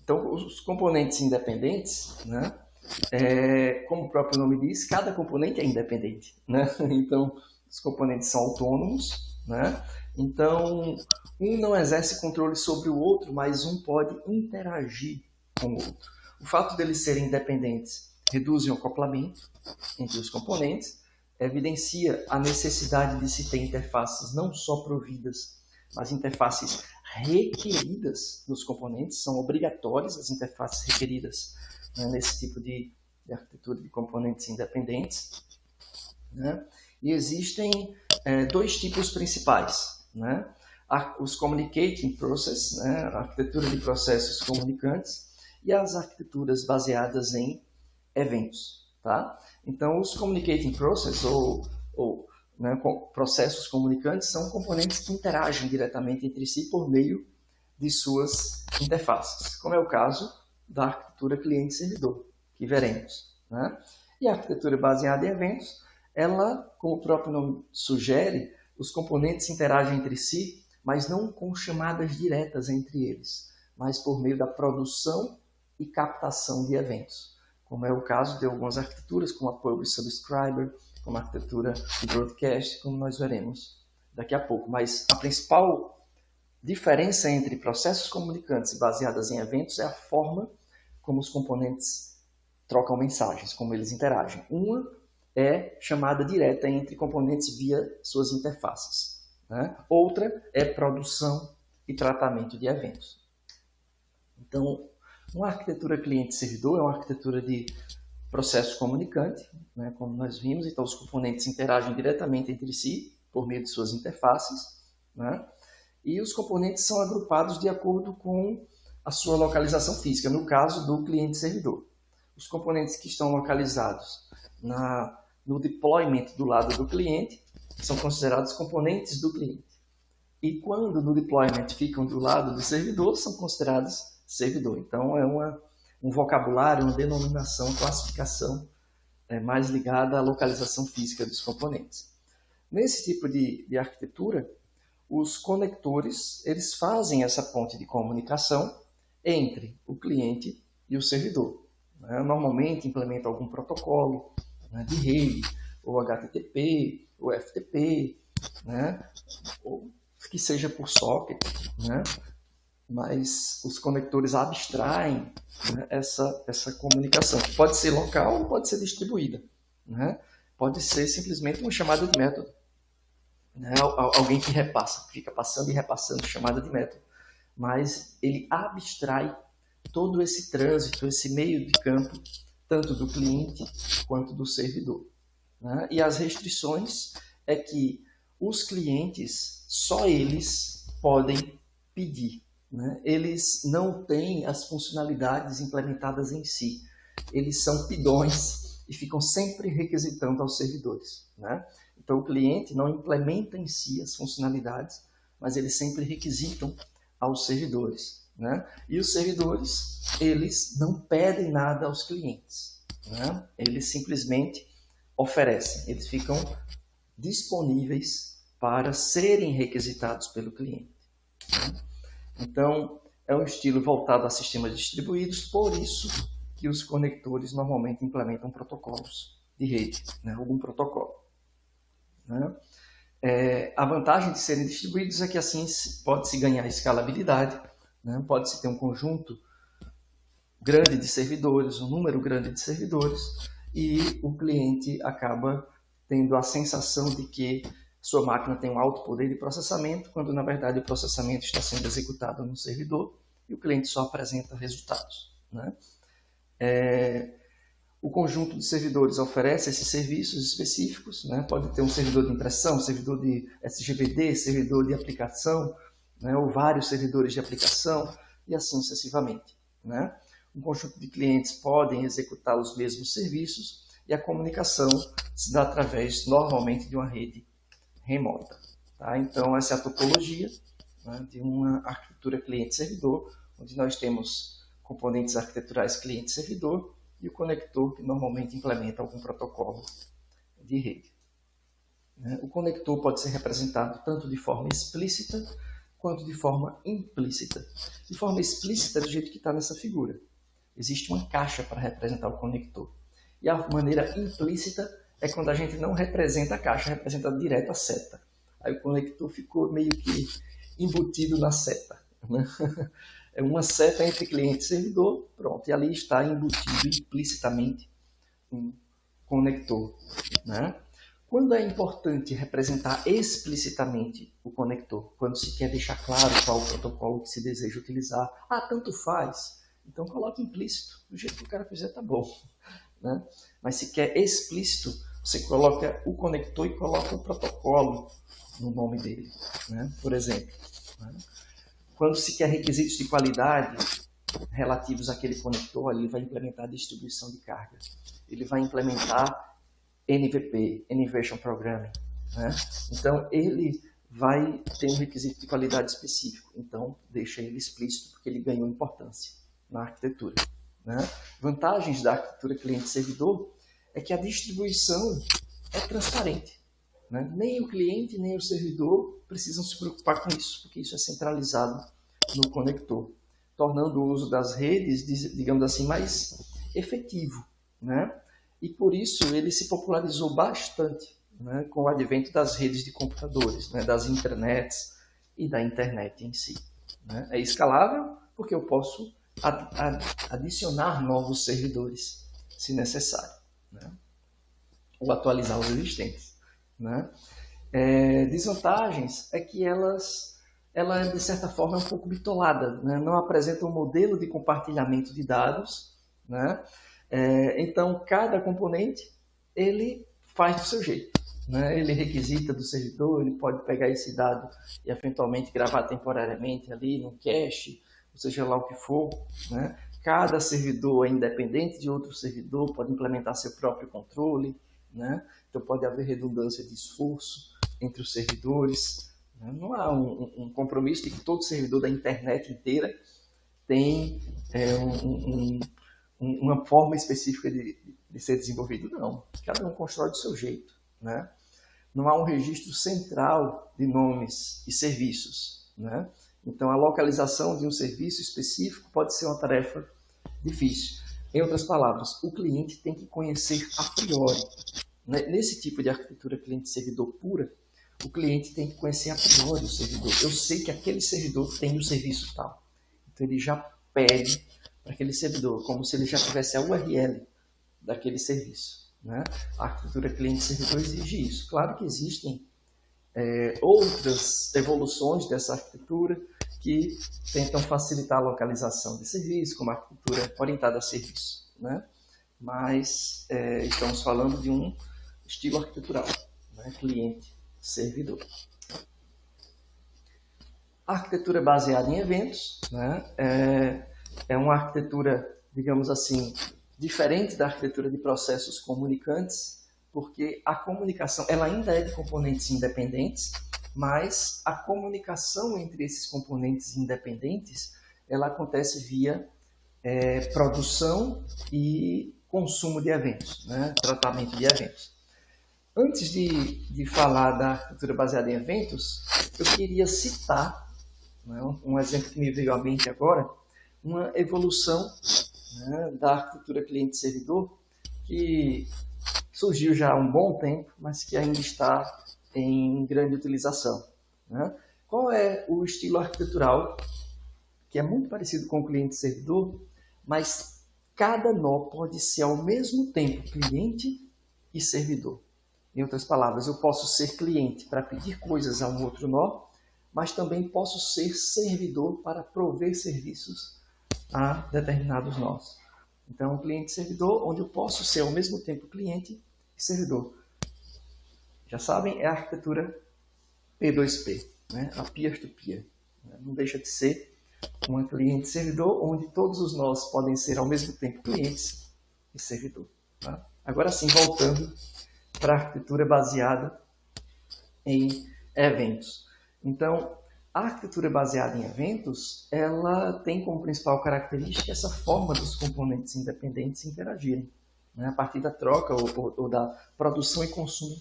Então, os componentes independentes, né? Como o próprio nome diz, cada componente é independente, né? Então, os componentes são autônomos, né? Então, um não exerce controle sobre o outro, mas um pode interagir com o outro. O fato deles serem independentes reduz o acoplamento entre os componentes, evidencia a necessidade de se ter interfaces não só providas, mas interfaces requeridas dos componentes, são obrigatórias as interfaces requeridas, né, nesse tipo de arquitetura de componentes independentes, né? E existem dois tipos principais, né? Os communicating process, né? A arquitetura de processos comunicantes, e as arquiteturas baseadas em eventos, tá? Então, os communicating process, né, processos comunicantes, são componentes que interagem diretamente entre si por meio de suas interfaces, como é o caso da arquitetura cliente-servidor, que veremos, né? E a arquitetura baseada em eventos, ela, como o próprio nome sugere, os componentes interagem entre si, mas não com chamadas diretas entre eles, mas por meio da produção e captação de eventos, como é o caso de algumas arquiteturas, como a Publish Subscriber, como a arquitetura de Broadcast, como nós veremos daqui a pouco. Mas a principal diferença entre processos comunicantes e baseadas em eventos é a forma como os componentes trocam mensagens, como eles interagem. Uma é chamada direta entre componentes via suas interfaces, né? Outra é produção e tratamento de eventos. Então, uma arquitetura cliente-servidor é uma arquitetura de processo comunicante, né, como nós vimos. Então, os componentes interagem diretamente entre si por meio de suas interfaces, né? E os componentes são agrupados de acordo com a sua localização física, no caso do cliente-servidor. Os componentes que estão localizados no deployment do lado do cliente são considerados componentes do cliente. E quando no deployment ficam do lado do servidor, são considerados servidor. Então, é um vocabulário, uma denominação, classificação mais ligada à localização física dos componentes. Nesse tipo de arquitetura, os conectores eles fazem essa ponte de comunicação entre o cliente e o servidor, né? Normalmente implementa algum protocolo, né, de rede, ou HTTP, ou FTP, né, ou que seja por socket, né? Mas os conectores abstraem, né, essa comunicação, que pode ser local ou pode ser distribuída, né? Pode ser simplesmente uma chamada de método, né? Alguém que repassa, fica passando e repassando chamada de método, mas ele abstrai todo esse trânsito, esse meio de campo, tanto do cliente quanto do servidor, né? E as restrições é que os clientes, só eles podem pedir, né? Eles não têm as funcionalidades implementadas em si. Eles são pidões e ficam sempre requisitando aos servidores, né? Então, o cliente não implementa em si as funcionalidades, mas eles sempre requisitam aos servidores, né? E os servidores, eles não pedem nada aos clientes, né? Eles simplesmente oferecem, eles ficam disponíveis para serem requisitados pelo cliente, né? Então, é um estilo voltado a sistemas distribuídos, por isso que os conectores normalmente implementam protocolos de rede, né? Algum protocolo, né? A vantagem de serem distribuídos é que assim pode-se ganhar escalabilidade, né? Pode-se ter um conjunto grande de servidores, um número grande de servidores, e o cliente acaba tendo a sensação de que sua máquina tem um alto poder de processamento, quando na verdade o processamento está sendo executado no servidor e o cliente só apresenta resultados, né? O conjunto de servidores oferece esses serviços específicos, né? Pode ter um servidor de impressão, servidor de SGBD, servidor de aplicação, né? Ou vários servidores de aplicação, e assim sucessivamente, né? Um conjunto de clientes podem executar os mesmos serviços e a comunicação se dá através, normalmente, de uma rede remota, tá? Então, essa é a topologia, né, de uma arquitetura cliente-servidor, onde nós temos componentes arquiteturais cliente-servidor e o conector, que normalmente implementa algum protocolo de rede, né? O conector pode ser representado tanto de forma explícita quanto de forma implícita. De forma explícita, do jeito que está nessa figura. Existe uma caixa para representar o conector. E a maneira implícita é quando a gente não representa a caixa, representa direto a seta. Aí o conector ficou meio que embutido na seta, né? É uma seta entre cliente e servidor, pronto, e ali está embutido implicitamente um conector, né? Quando é importante representar explicitamente o conector? Quando se quer deixar claro qual o protocolo que se deseja utilizar. Ah, tanto faz. Então coloque implícito. Do jeito que o cara fizer, tá bom, né? Mas se quer explícito, você coloca o conector e coloca o protocolo no nome dele, né? Por exemplo, né? Quando se quer requisitos de qualidade relativos àquele conector, ele vai implementar a distribuição de carga. Ele vai implementar NVP, Innovation Programming, né? Então, ele vai ter um requisito de qualidade específico. Então, deixa ele explícito, porque ele ganhou importância na arquitetura, né? Vantagens da arquitetura cliente-servidor é que a distribuição é transparente, né? Nem o cliente, nem o servidor precisam se preocupar com isso, porque isso é centralizado no conector, tornando o uso das redes, digamos assim, mais efetivo, né? E por isso ele se popularizou bastante, né, com o advento das redes de computadores, né, das intranets e da internet em si, né? É escalável porque eu posso adicionar novos servidores, se necessário, né? Ou atualizar os existentes, né? Desvantagens é que ela de certa forma é um pouco bitolada, né? Não apresenta um modelo de compartilhamento de dados, né? Então, cada componente, ele faz do seu jeito, né? Ele requisita do servidor, ele pode pegar esse dado e, eventualmente, gravar temporariamente ali no cache, ou seja lá o que for, né? Cada servidor é independente de outro servidor, pode implementar seu próprio controle, né? Então, pode haver redundância de esforço entre os servidores, né? Não há um compromisso de que todo servidor da internet inteira tem uma forma específica de ser desenvolvido, não. Cada um constrói do seu jeito, né? Não há um registro central de nomes e serviços, né? Então, a localização de um serviço específico pode ser uma tarefa difícil. Em outras palavras, o cliente tem que conhecer a priori, né? Nesse tipo de arquitetura cliente-servidor pura, o cliente tem que conhecer a priori o servidor. Eu sei que aquele servidor tem o serviço tal. Então, ele já pede para aquele servidor, como se ele já tivesse a URL daquele serviço, né? A arquitetura cliente-servidor exige isso. Claro que existem outras evoluções dessa arquitetura que tentam facilitar a localização de serviço, como a arquitetura orientada a serviço, né? Mas estamos falando de um estilo arquitetural, né? Cliente-servidor. A arquitetura baseada em eventos, né? É uma arquitetura, digamos assim, diferente da arquitetura de processos comunicantes, porque a comunicação ela ainda é de componentes independentes, mas a comunicação entre esses componentes independentes ela acontece via produção e consumo de eventos, né? Tratamento de eventos. Antes de falar da arquitetura baseada em eventos, eu queria citar, né, um exemplo que me veio à mente agora, uma evolução, né, da arquitetura cliente-servidor que surgiu já há um bom tempo, mas que ainda está em grande utilização, né? Qual é o estilo arquitetural que é muito parecido com o cliente-servidor, mas cada nó pode ser ao mesmo tempo cliente e servidor? Em outras palavras, eu posso ser cliente para pedir coisas a um outro nó, mas também posso ser servidor para prover serviços a determinados nós. Então, cliente-servidor, onde eu posso ser ao mesmo tempo cliente e servidor. Já sabem, é a arquitetura P2P, né? A peer-to-peer. Não deixa de ser uma cliente-servidor, onde todos os nós podem ser ao mesmo tempo clientes e servidor. Tá? Agora sim, voltando para a arquitetura baseada em eventos. Então, a arquitetura baseada em eventos, ela tem como principal característica essa forma dos componentes independentes interagirem, né, a partir da troca ou da produção e consumo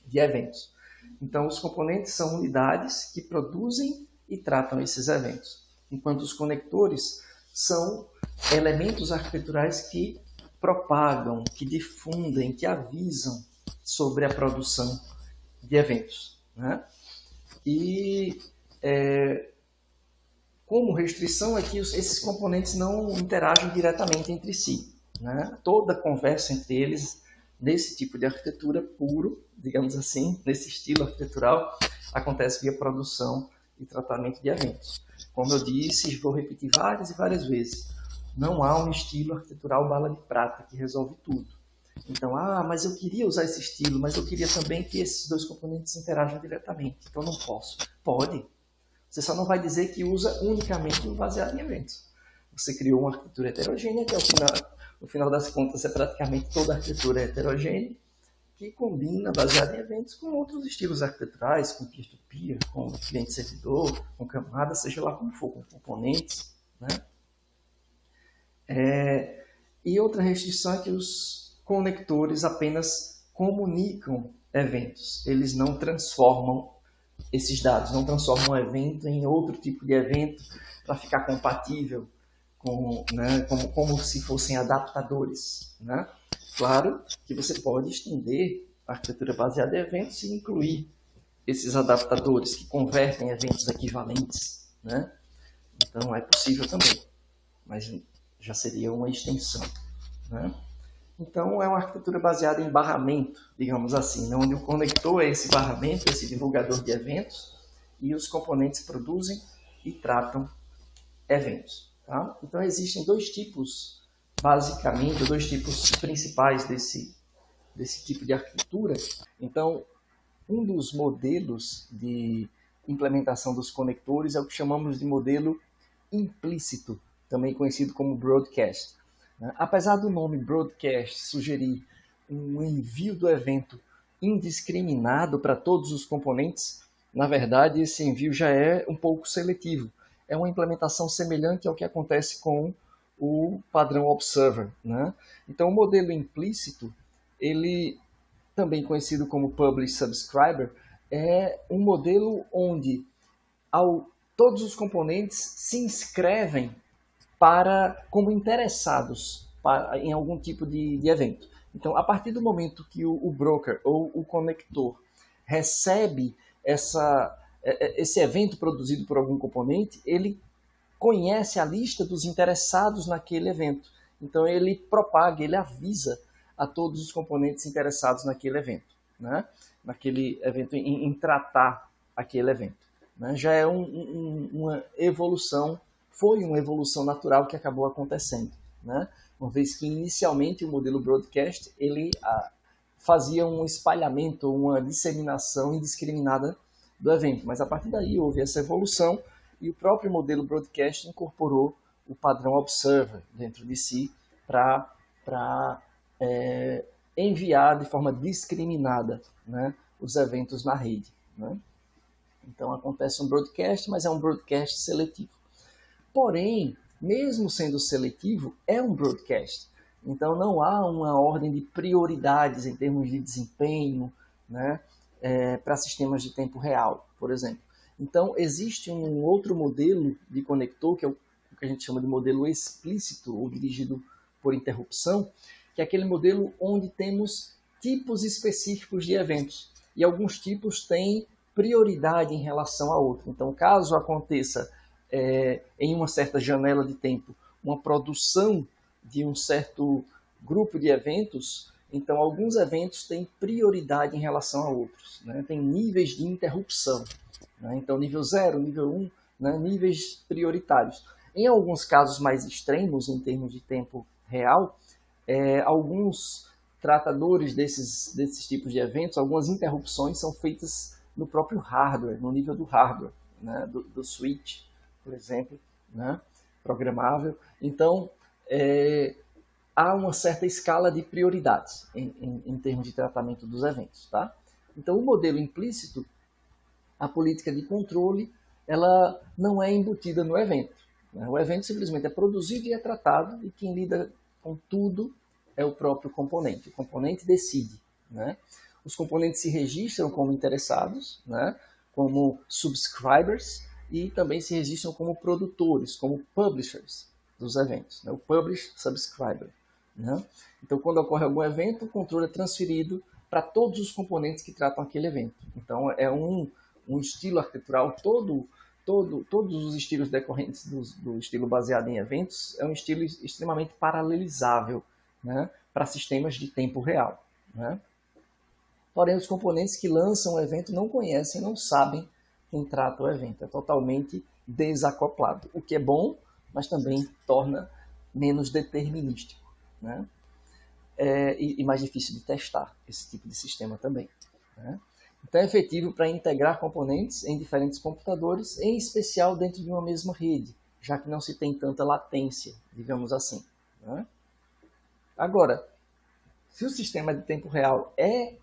de eventos. Então, os componentes são unidades que produzem e tratam esses eventos, enquanto os conectores são elementos arquiteturais que propagam, que difundem, que avisam sobre a produção de eventos, né? E como restrição é que esses componentes não interagem diretamente entre si, né? Toda conversa entre eles, nesse tipo de arquitetura puro, digamos assim, nesse estilo arquitetural, acontece via produção e tratamento de eventos. Como eu disse, vou repetir várias e várias vezes, não há um estilo arquitetural bala de prata que resolve tudo. Então, mas eu queria usar esse estilo, mas eu queria também que esses dois componentes interajam diretamente. Então, não posso. Pode. Você só não vai dizer que usa unicamente o baseado em eventos. Você criou uma arquitetura heterogênea, que no final das contas é praticamente toda a arquitetura heterogênea, que combina, baseado em eventos, com outros estilos arquiteturais, com peer-to-peer, com cliente-servidor, com camadas, seja lá como for, com componentes, né? E outra restrição é que os conectores apenas comunicam eventos. Eles não transformam esses dados, não transformam um evento em outro tipo de evento para ficar compatível com, né, como se fossem adaptadores, né? Claro que você pode estender a arquitetura baseada em eventos e incluir esses adaptadores que convertem eventos equivalentes, né? Então é possível também, mas já seria uma extensão, né? Então é uma arquitetura baseada em barramento, digamos assim, onde o conector é esse barramento, esse divulgador de eventos, e os componentes produzem e tratam eventos, tá? Então existem dois tipos, basicamente, dois tipos principais desse tipo de arquitetura. Então, um dos modelos de implementação dos conectores é o que chamamos de modelo implícito, também conhecido como broadcast. Apesar do nome broadcast sugerir um envio do evento indiscriminado para todos os componentes, na verdade esse envio já é um pouco seletivo. É uma implementação semelhante ao que acontece com o padrão Observer, né? Então o modelo implícito, ele também conhecido como Publish Subscriber, é um modelo onde todos os componentes se inscrevem como interessados em algum tipo de evento. Então, a partir do momento que o broker ou o conector recebe esse evento produzido por algum componente, ele conhece a lista dos interessados naquele evento. Então, ele propaga, ele avisa a todos os componentes interessados naquele evento, né? Naquele evento, em tratar aquele evento, né? Já é uma evolução, foi uma evolução natural que acabou acontecendo, né? Uma vez que inicialmente o modelo broadcast ele fazia um espalhamento, uma disseminação indiscriminada do evento, mas a partir daí houve essa evolução e o próprio modelo broadcast incorporou o padrão observer dentro de si para enviar de forma discriminada, né, os eventos na rede, né? Então acontece um broadcast, mas é um broadcast seletivo. Porém, mesmo sendo seletivo, é um broadcast. Então não há uma ordem de prioridades em termos de desempenho, né, para sistemas de tempo real, por exemplo. Então existe um outro modelo de conector, que é o que a gente chama de modelo explícito, ou dirigido por interrupção, que é aquele modelo onde temos tipos específicos de eventos. E alguns tipos têm prioridade em relação a outro. Então, caso aconteça em uma certa janela de tempo uma produção de um certo grupo de eventos, então alguns eventos têm prioridade em relação a outros, né? Tem níveis de interrupção, né? Então nível 0, nível 1, né? Níveis prioritários. Em alguns casos mais extremos, em termos de tempo real, alguns tratadores desses tipos de eventos, algumas interrupções são feitas no próprio hardware, no nível do hardware, né? do switch, por exemplo, né? Programável. Então, há uma certa escala de prioridades em termos de tratamento dos eventos, tá? Então, o modelo implícito, a política de controle, ela não é embutida no evento, né? O evento simplesmente é produzido e é tratado, e quem lida com tudo é o próprio componente. O componente decide, né? Os componentes se registram como interessados, né? Como subscribers, e também se registram como produtores, como publishers dos eventos, né? O publish subscriber, né? Então, quando ocorre algum evento, o controle é transferido para todos os componentes que tratam aquele evento. Então, é um estilo arquitetural todos os estilos decorrentes do estilo baseado em eventos é um estilo extremamente paralelizável, né, para sistemas de tempo real, né? Porém, os componentes que lançam o evento não conhecem, não sabem quem trata o evento. É totalmente desacoplado, o que é bom, mas também torna menos determinístico, né? E mais difícil de testar esse tipo de sistema também, né? Então é efetivo para integrar componentes em diferentes computadores, em especial dentro de uma mesma rede, já que não se tem tanta latência, digamos assim, né? Agora, se o sistema de tempo real é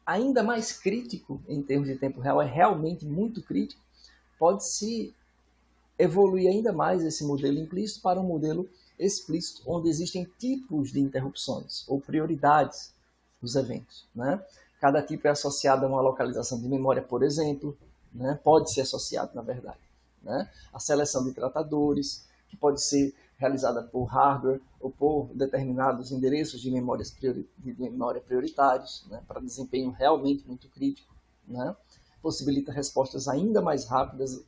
ainda mais crítico em termos de tempo real, é realmente muito crítico, pode-se evoluir ainda mais esse modelo implícito para um modelo explícito, onde existem tipos de interrupções ou prioridades dos eventos, né? Cada tipo é associado a uma localização de memória, por exemplo, né? Pode ser associado, na verdade, né? A seleção de tratadores, que pode ser realizada por hardware ou por determinados endereços de memória prioritários, né? Para desempenho realmente muito crítico, né? Possibilita respostas ainda mais rápidas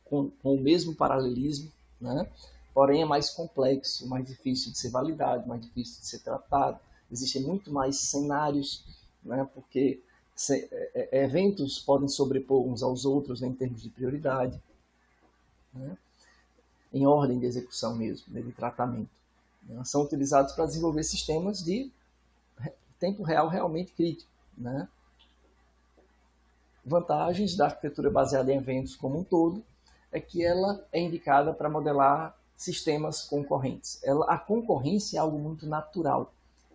com o mesmo paralelismo, né? Porém é mais complexo, mais difícil de ser validado, mais difícil de ser tratado. Existem muito mais cenários, né? Porque eventos podem sobrepor uns aos outros, né, em termos de prioridade, né? Em ordem de execução mesmo, né, de tratamento, né? São utilizados para desenvolver sistemas de tempo real realmente crítico, né? Vantagens da arquitetura baseada em eventos como um todo é que ela é indicada para modelar sistemas concorrentes. A concorrência é algo muito natural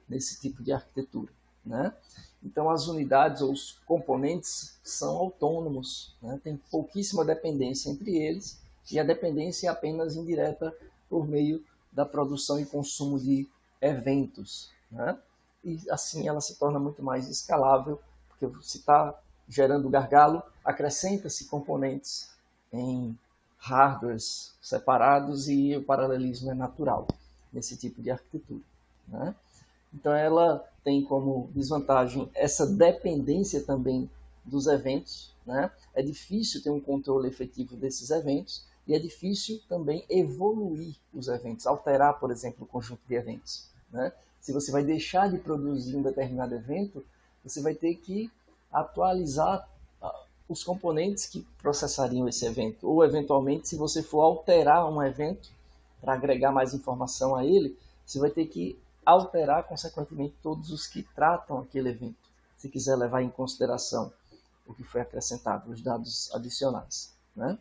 nesse tipo de arquitetura, né? Então, as unidades ou os componentes são autônomos, né? Tem pouquíssima dependência entre eles, e a dependência é apenas indireta por meio da produção e consumo de eventos, né? E assim ela se torna muito mais escalável, porque se está gerando gargalo, acrescenta-se componentes em hardwares separados e o paralelismo é natural nesse tipo de arquitetura, né? Então ela tem como desvantagem essa dependência também dos eventos, né? É difícil ter um controle efetivo desses eventos e é difícil também evoluir os eventos, alterar, por exemplo, o conjunto de eventos, né? Se você vai deixar de produzir um determinado evento, você vai ter que atualizar os componentes que processariam esse evento. Ou, eventualmente, se você for alterar um evento para agregar mais informação a ele, você vai ter que alterar, consequentemente, todos os que tratam aquele evento, se quiser levar em consideração o que foi acrescentado, os dados adicionais, né?